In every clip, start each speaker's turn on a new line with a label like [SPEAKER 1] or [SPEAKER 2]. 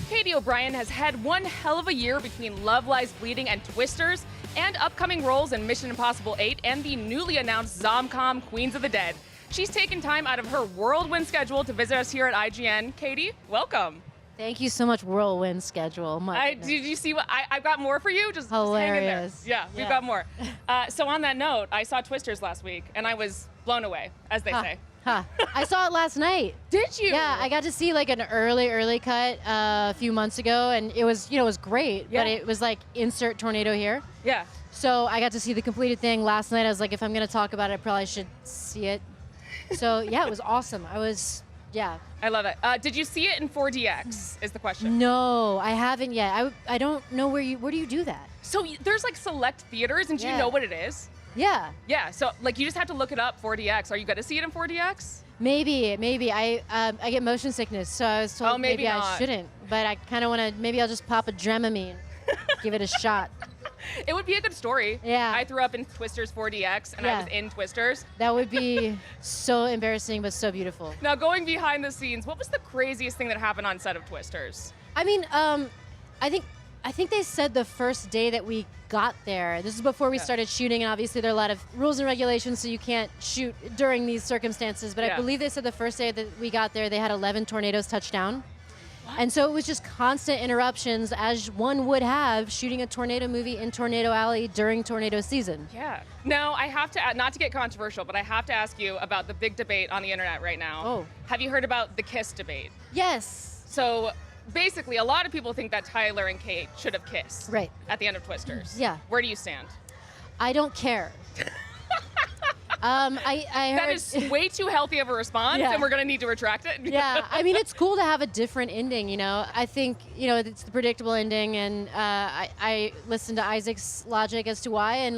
[SPEAKER 1] Katy O'Brian has had one hell of a year between Love Lies Bleeding and Twisters, and upcoming roles in Mission Impossible 8 and the newly announced rom-com Queens of the Dead. She's taken time out of her whirlwind schedule to visit us here at IGN. Katy, welcome.
[SPEAKER 2] Thank you so much, whirlwind schedule.
[SPEAKER 1] Did you see what I've got more for you? Just
[SPEAKER 2] hilarious.
[SPEAKER 1] Just hang in there. Yeah, we've got more. So on that note, I saw Twisters last week, and I was blown away, as they say.
[SPEAKER 2] I saw it last night.
[SPEAKER 1] Did you?
[SPEAKER 2] Yeah, I got to see like an early cut a few months ago, and it was, it was great.
[SPEAKER 1] Yeah.
[SPEAKER 2] But it was like insert tornado here.
[SPEAKER 1] Yeah.
[SPEAKER 2] So I got to see the completed thing last night. I was like, if I'm gonna talk about it, I probably should see it. So yeah, it was awesome.
[SPEAKER 1] I love it. Did you see it in 4DX? Is the question.
[SPEAKER 2] No, I haven't yet. I don't know where do you do that?
[SPEAKER 1] So there's like select theaters, and do you know what it is?
[SPEAKER 2] Yeah.
[SPEAKER 1] Yeah. So like you just have to look it up. 4DX. Are you going to see it in 4DX?
[SPEAKER 2] Maybe. I get motion sickness, so I was told maybe I shouldn't. But I kind of want to. Maybe I'll just pop a Dramamine, give it a shot.
[SPEAKER 1] It would be a good story.
[SPEAKER 2] Yeah.
[SPEAKER 1] I threw up in Twisters 4DX, and I was in Twisters.
[SPEAKER 2] That would be so embarrassing, but so beautiful.
[SPEAKER 1] Now, going behind the scenes, what was the craziest thing that happened on set of Twisters?
[SPEAKER 2] I mean, I think they said the first day that we got there. This is before we started shooting, and obviously there are a lot of rules and regulations, so you can't shoot during these circumstances. But I believe they said the first day that we got there, they had 11 tornadoes touch down. What? And so it was just constant interruptions, as one would have shooting a tornado movie in Tornado Alley during tornado season.
[SPEAKER 1] Yeah. Now, I have to, not to get controversial, but I have to ask you about the big debate on the internet right now.
[SPEAKER 2] Oh.
[SPEAKER 1] Have you heard about the kiss debate?
[SPEAKER 2] Yes.
[SPEAKER 1] So basically, a lot of people think that Tyler and Kate should have kissed at the end of Twisters.
[SPEAKER 2] Yeah.
[SPEAKER 1] Where do you stand?
[SPEAKER 2] I don't care. I heard
[SPEAKER 1] that is way too healthy of a response, and we're going to need to retract it.
[SPEAKER 2] Yeah, I mean, it's cool to have a different ending, I think, it's the predictable ending, and I listened to Isaac's logic as to why, and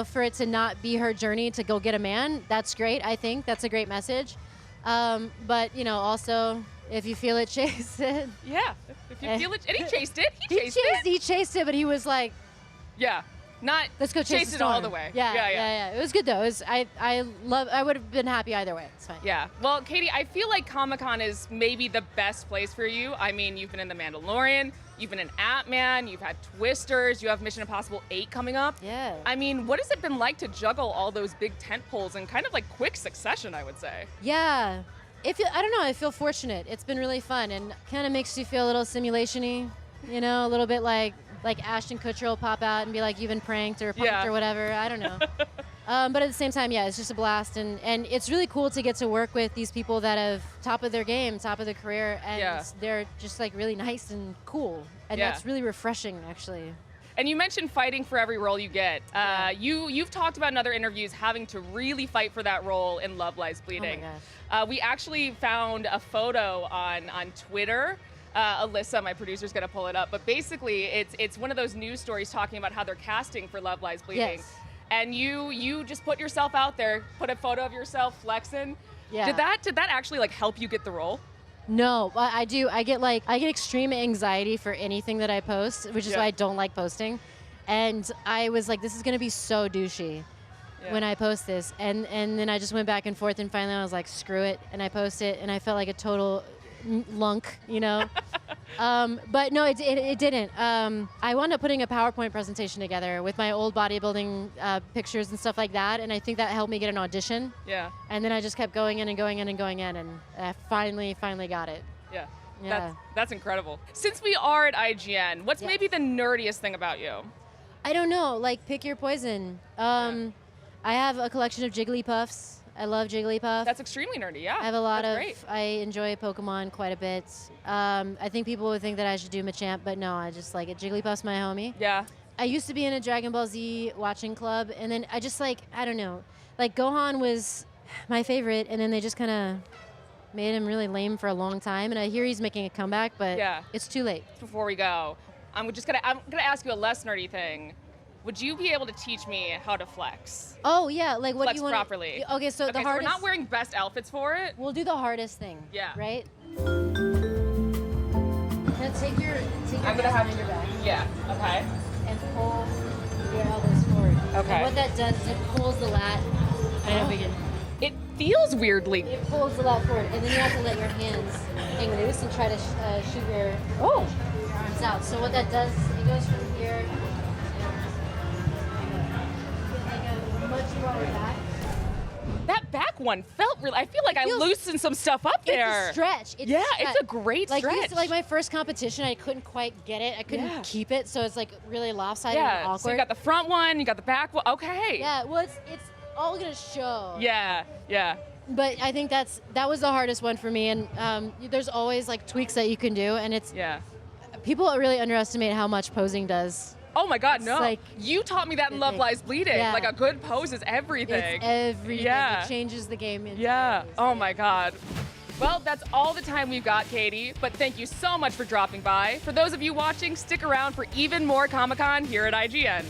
[SPEAKER 2] for it to not be her journey to go get a man, that's great. I think that's a great message. But, also, if you feel it, chase it.
[SPEAKER 1] Yeah, if you feel it, and he chased it.
[SPEAKER 2] He chased it, but he was like,
[SPEAKER 1] yeah. Not
[SPEAKER 2] let's go chase
[SPEAKER 1] it all the way.
[SPEAKER 2] Yeah. It was good though. I would have been happy either way. It's fine.
[SPEAKER 1] Yeah. Well, Katy, I feel like Comic-Con is maybe the best place for you. I mean, you've been in The Mandalorian, you've been in Ant-Man, you've had Twisters, you have Mission Impossible 8 coming up.
[SPEAKER 2] Yeah.
[SPEAKER 1] I mean, what has it been like to juggle all those big tent poles in kind of like quick succession, I would say?
[SPEAKER 2] Yeah. I don't know. I feel fortunate. It's been really fun, and kind of makes you feel a little simulation-y, a little bit like Ashton Kutcher will pop out and be like, you've been pranked or punked or whatever. I don't know. But at the same time, it's just a blast. And it's really cool to get to work with these people that have top of their game, top of their career. And they're just really nice and cool. And that's really refreshing, actually.
[SPEAKER 1] And you mentioned fighting for every role you get. You've talked about in other interviews having to really fight for that role in Love Lies Bleeding.
[SPEAKER 2] Oh my gosh.
[SPEAKER 1] We actually found a photo on Twitter. Alyssa, my producer's gonna pull it up, but basically it's one of those news stories talking about how they're casting for Love Lies Bleeding.
[SPEAKER 2] Yes.
[SPEAKER 1] And you just put yourself out there, put a photo of yourself flexing.
[SPEAKER 2] Yeah.
[SPEAKER 1] Did that actually help you get the role?
[SPEAKER 2] No, I do. I get extreme anxiety for anything that I post, which is why I don't like posting. And I was like, this is gonna be so douchey when I post this. And then I just went back and forth, and finally I was like, screw it. And I post it, and I felt like a total lunk, but no, it didn't. I wound up putting a PowerPoint presentation together with my old bodybuilding pictures and stuff like that, and I think that helped me get an audition.
[SPEAKER 1] Yeah.
[SPEAKER 2] And then I just kept going in, and I finally got it.
[SPEAKER 1] Yeah. That's incredible. Since we are at IGN, what's maybe the nerdiest thing about you?
[SPEAKER 2] I don't know. Pick your poison. I have a collection of Jigglypuffs. I love Jigglypuff.
[SPEAKER 1] That's extremely nerdy, yeah.
[SPEAKER 2] I have a lot
[SPEAKER 1] Great.
[SPEAKER 2] I enjoy Pokemon quite a bit. I think people would think that I should do Machamp, but no, I just like it. Jigglypuff's my homie.
[SPEAKER 1] Yeah.
[SPEAKER 2] I used to be in a Dragon Ball Z watching club, and then I just I don't know. Gohan was my favorite, and then they just kind of made him really lame for a long time, and I hear he's making a comeback, but it's too late.
[SPEAKER 1] Before we go, I'm gonna ask you a less nerdy thing. Would you be able to teach me how to flex?
[SPEAKER 2] Oh yeah, what
[SPEAKER 1] flex
[SPEAKER 2] do you want?
[SPEAKER 1] Properly.
[SPEAKER 2] Okay, so the hardest.
[SPEAKER 1] So we're not wearing best outfits for it.
[SPEAKER 2] We'll do the hardest thing.
[SPEAKER 1] Yeah.
[SPEAKER 2] Right. Now take your
[SPEAKER 1] I'm gonna have to. Your back. Yeah. Okay.
[SPEAKER 2] And pull your elbows forward.
[SPEAKER 1] Okay.
[SPEAKER 2] And what that does is it pulls the lat. I don't know if we can.
[SPEAKER 1] It feels weirdly.
[SPEAKER 2] It pulls a lot forward, and then you have to let your hands hang loose and try to shoot your arms out. So what that does, it goes from here, like a much lower back.
[SPEAKER 1] That back one felt really. I feel like I loosened some stuff up there.
[SPEAKER 2] It's a stretch.
[SPEAKER 1] It's a great
[SPEAKER 2] like
[SPEAKER 1] stretch.
[SPEAKER 2] Like my first competition, I couldn't quite get it. I couldn't keep it, so it's like really lopsided and awkward.
[SPEAKER 1] So you got the front one, you got the back one. Okay.
[SPEAKER 2] Yeah, well, it's all gonna show.
[SPEAKER 1] Yeah.
[SPEAKER 2] But I think that was the hardest one for me, and there's always like tweaks that you can do, and it's people really underestimate how much posing does.
[SPEAKER 1] Oh my God, no!
[SPEAKER 2] Like,
[SPEAKER 1] you taught me that in Love Lies Bleeding.
[SPEAKER 2] Yeah.
[SPEAKER 1] Like a good pose is everything.
[SPEAKER 2] It's everything.
[SPEAKER 1] Yeah.
[SPEAKER 2] It changes the game.
[SPEAKER 1] Yeah. Oh my God. Well, that's all the time we've got, Katy. But thank you so much for dropping by. For those of you watching, stick around for even more Comic-Con here at IGN.